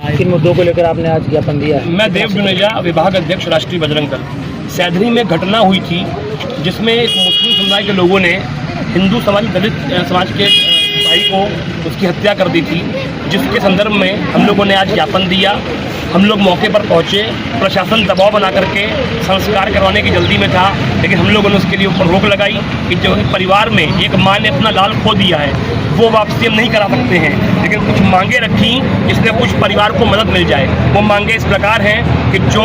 किन मुद्दों को लेकर आपने आज ज्ञापन दिया है? मैं देव जुनेजा, विभाग अध्यक्ष, राष्ट्रीय बजरंग दल। सैधरी में घटना हुई थी जिसमें एक मुस्लिम समुदाय के लोगों ने हिंदू समाज, दलित समाज के भाई को उसकी हत्या कर दी थी, जिसके संदर्भ में हम लोगों ने आज ज्ञापन दिया। हम लोग मौके पर पहुंचे, प्रशासन दबाव बना करके संस्कार करवाने की जल्दी में था, लेकिन हम लोगों ने उसके लिए ऊपर रोक लगाई कि जो परिवार में एक माँ ने अपना लाल खो दिया है वो वापसी हम नहीं करा सकते हैं, लेकिन कुछ मांगे रखी जिसमें कुछ परिवार को मदद मिल जाए। वो मांगे इस प्रकार हैं कि जो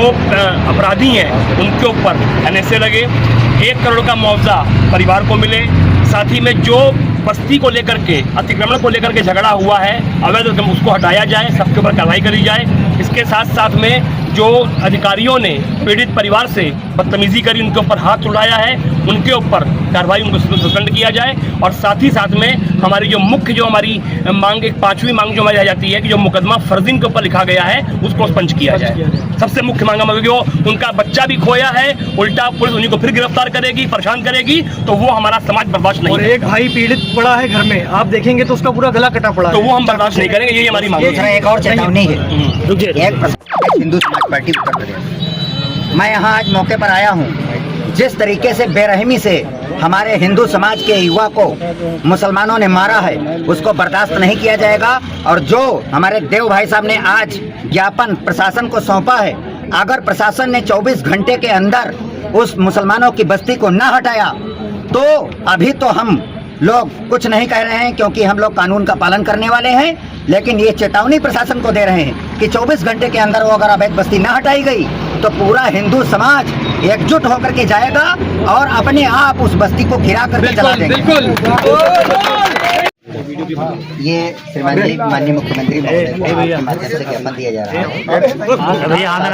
अपराधी हैं उनके ऊपर NSA लगे, 1 करोड़ का मुआवजा परिवार को मिले, साथ ही में जो बस्ती को लेकर के, अतिक्रमण को लेकर के झगड़ा हुआ है अवैध, उसको हटाया जाए, सबके ऊपर कार्रवाई करी जाए। इसके साथ साथ में जो अधिकारियों ने पीड़ित परिवार से बदतमीजी करी, उनके ऊपर हाथ उठाया है, उनके ऊपर कार्रवाई, उनको सस्पेंड किया जाए। और साथ ही साथ में हमारी जो मुख्य जो हमारी मांग, एक 5वीं मांग जो हमारी आ जाती है कि जो मुकदमा फर्जिंग के ऊपर लिखा गया है उसको स्पंज किया जाए। सबसे मुख्य मांग हमारी, उनका बच्चा भी खोया है, उल्टा पुलिस उन्हीं को फिर गिरफ्तार करेगी, परेशान करेगी, तो वो हमारा समाज बर्दाश्त नहीं। और एक भाई पीड़ित पड़ा है घर में, आप देखेंगे तो उसका पूरा गला कटा पड़ा है, तो वो हम बर्दाश्त नहीं करेंगे, यही हमारी मांग है। एक और चेतावनी है, हिंदू समाज पार्टी उत्तर प्रदेश, मैं यहाँ आज मौके पर आया हूँ। जिस तरीके से बेरहमी से हमारे हिंदू समाज के युवा को मुसलमानों ने मारा है उसको बर्दाश्त नहीं किया जाएगा। और जो हमारे देव भाई साहब ने आज ज्ञापन प्रशासन को सौंपा है, अगर प्रशासन ने 24 घंटे के अंदर उस मुसलमानों की बस्ती को न हटाया तो अभी तो हम लोग कुछ नहीं कह रहे हैं, क्योंकि हम लोग कानून का पालन करने वाले हैं, लेकिन ये चेतावनी प्रशासन को दे रहे हैं कि 24 घंटे के अंदर वो अगर अवैध बस्ती न हटाई गई तो पूरा हिंदू समाज एकजुट होकर के जाएगा और अपने आप उस बस्ती को घिरा करके जला देंगे। ये श्रीमान जी माननीय मुख्यमंत्री महोदय के माध्यम से ज्ञापन दिया जा रहा है।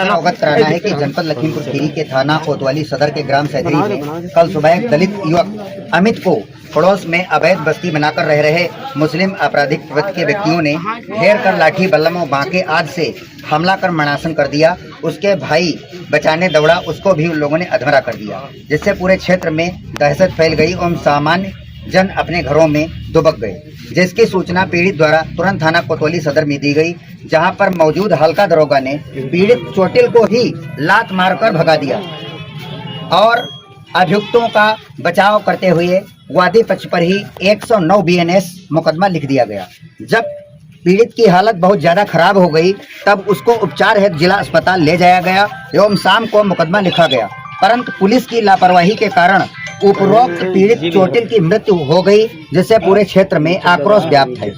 अवगत कराना है कि जनपद लखीमपुर खीरी के थाना कोतवाली सदर के ग्राम सैधरी में कल सुबह एक दलित युवक अमित को पड़ोस में अवैध बस्ती बनाकर रह रहे मुस्लिम आपराधिक प्रवृत्ति के व्यक्तियों ने घेर कर लाठी, बल्लम और बांके आदि से हमला कर मरणासन कर दिया। उसके भाई बचाने दौड़ा, उसको भी उन लोगों ने अधमरा कर दिया, जिससे पूरे क्षेत्र में दहशत फैल गई और सामान्य जन अपने घरों में दुबक गए। जिसकी सूचना पीड़ित द्वारा तुरंत थाना कोतवाली सदर में दी गई, जहां पर मौजूद हल्का दरोगा ने पीड़ित चोटिल को ही लात मारकर भगा दिया और अभियुक्तों का बचाव करते हुए वादी पक्ष पर ही 109 BNS मुकदमा लिख दिया गया। जब पीड़ित की हालत बहुत ज्यादा खराब हो गई तब उसको उपचार हेतु जिला अस्पताल ले जाया गया एवं शाम को मुकदमा लिखा गया, परंतु पुलिस की लापरवाही के कारण उपरोक्त पीड़ित चोटिल की मृत्यु हो गई, जिससे पूरे क्षेत्र में आक्रोश व्याप्त है।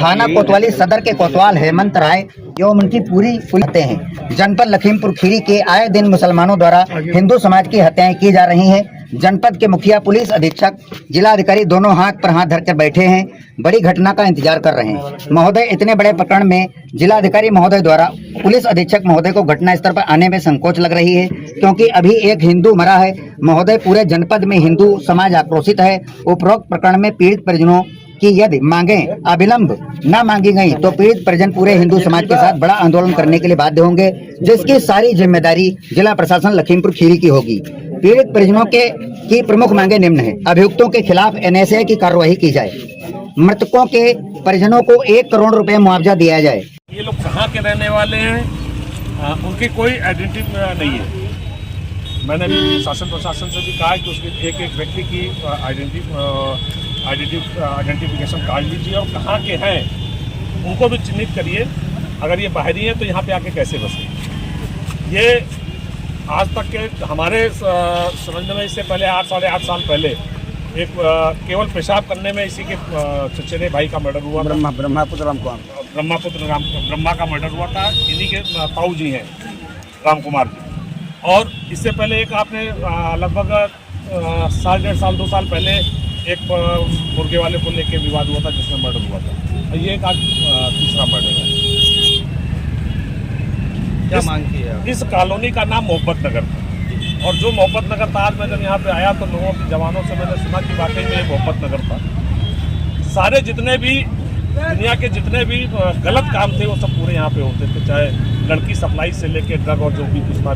थाना कोतवाली सदर के कोतवाल हेमंत राय एवं उनकी पूरी पुलिस हैं। जनपद लखीमपुर खीरी के आए दिन मुसलमानों द्वारा हिंदू समाज की हत्याएं की जा रही हैं। जनपद के मुखिया, पुलिस अधीक्षक, जिलाधिकारी दोनों हाथ पर हाथ धरकर बैठे हैं, बड़ी घटना का इंतजार कर रहे हैं। महोदय, इतने बड़े प्रकरण में जिलाधिकारी महोदय द्वारा पुलिस अधीक्षक महोदय को घटना स्थल पर आने में संकोच लग रही है, क्योंकि अभी एक हिंदू मरा है। महोदय, पूरे जनपद में हिंदू समाज आक्रोशित है। उपरोक्त प्रकरण में पीड़ित परिजनों कि यदि मांगें अविलंब न मांगी गई तो पीड़ित परिजन पूरे हिंदू समाज के साथ बड़ा आंदोलन करने के लिए बाध्य होंगे, जिसकी सारी जिम्मेदारी जिला प्रशासन लखीमपुर खीरी की होगी। पीड़ित परिजनों की प्रमुख मांगे निम्न है: अभियुक्तों के खिलाफ NSA की कार्रवाई की जाए, मृतकों के परिजनों को 1 करोड़ रुपए मुआवजा दिया जाए। ये लोग कहाँ के रहने वाले हैं, उनकी कोई आइडेंटिटी नहीं है। मैंने भी शासन प्रशासन से भी कहा कि उसके एक व्यक्ति की आइडेंटिफिकेशन कार्ड लीजिए और कहाँ के हैं उनको भी चिन्हित करिए। अगर ये बाहरी हैं तो यहाँ पे आके कैसे बसे। ये आज तक के हमारे समझने में इससे पहले 8 साढ़े 8 साल पहले एक केवल पेशाब करने में इसी के चचेरे भाई का मर्डर हुआ, ब्रह्मा का मर्डर हुआ था। इन्हीं के ताऊ जी हैं राम कुमार जी। और इससे पहले एक आपने लगभग 1.5 साल 2 साल पहले एक मुर्गे वाले को लेके विवाद हुआ था जिसमें मर्डर हुआ था। ये एक आज तीसरा मर्डर है। क्या मांग की है? इस कॉलोनी का नाम मोहब्बत नगर था और जो मोहब्बत नगर था, आज मैं जब यहाँ पे आया तो लोगों की जवानों से मैंने सुना कि वाकई में ये मोहब्बत नगर था। सारे जितने भी दुनिया के जितने भी गलत काम थे वो सब पूरे यहाँ पे होते थे, चाहे लड़की सप्लाई से लेके ड्रग और जो भी कुछ था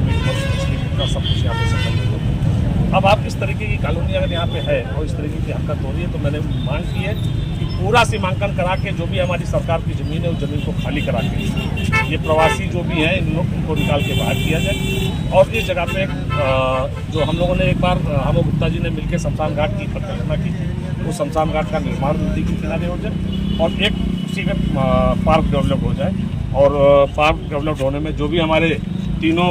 सब कुछ यहाँ पे सप्लाई होता था। अब आप इस तरीके की कॉलोनी अगर यहाँ पे है और इस तरीके की हरकत हो रही है तो मैंने मांग की है कि पूरा सीमांकन करा के जो भी हमारी सरकार की ज़मीन है उस ज़मीन को खाली करा के ये प्रवासी जो भी हैं इनको निकाल के बाहर किया जाए। और इस जगह पे जो हम लोगों ने एक बार हम और गुप्ता जी ने मिलकर शमशान घाट की परिकल्पना की थी, उस शमशान घाट का निर्माण नदी के किनारे हो जाए और एक उसी में पार्क डेवलप हो जाए। और पार्क डेवलप होने में जो भी हमारे तीनों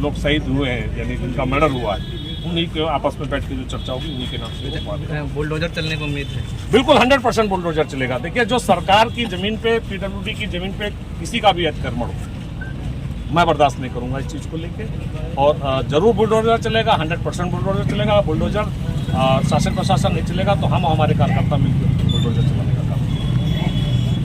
लोग शहीद हुए हैं यानी जिनका मर्डर हुआ है उन्हीं के आपस में बैठ के जो चर्चा होगी उन्हीं के नाम से बुलडोजर चलने को उम्मीद है। बिल्कुल 100% बुलडोजर चलेगा। देखिए जो सरकार की ज़मीन पे पीडब्ल्यूडी की ज़मीन पे किसी का भी अतिक्रमण हो मैं बर्दाश्त नहीं करूंगा इस चीज़ को लेके और ज़रूर बुलडोजर चलेगा, 100% बुलडोजर चलेगा। बुलडोजर शासन प्रशासन नहीं चलेगा तो हम हमारे कार्यकर्ता मिलकर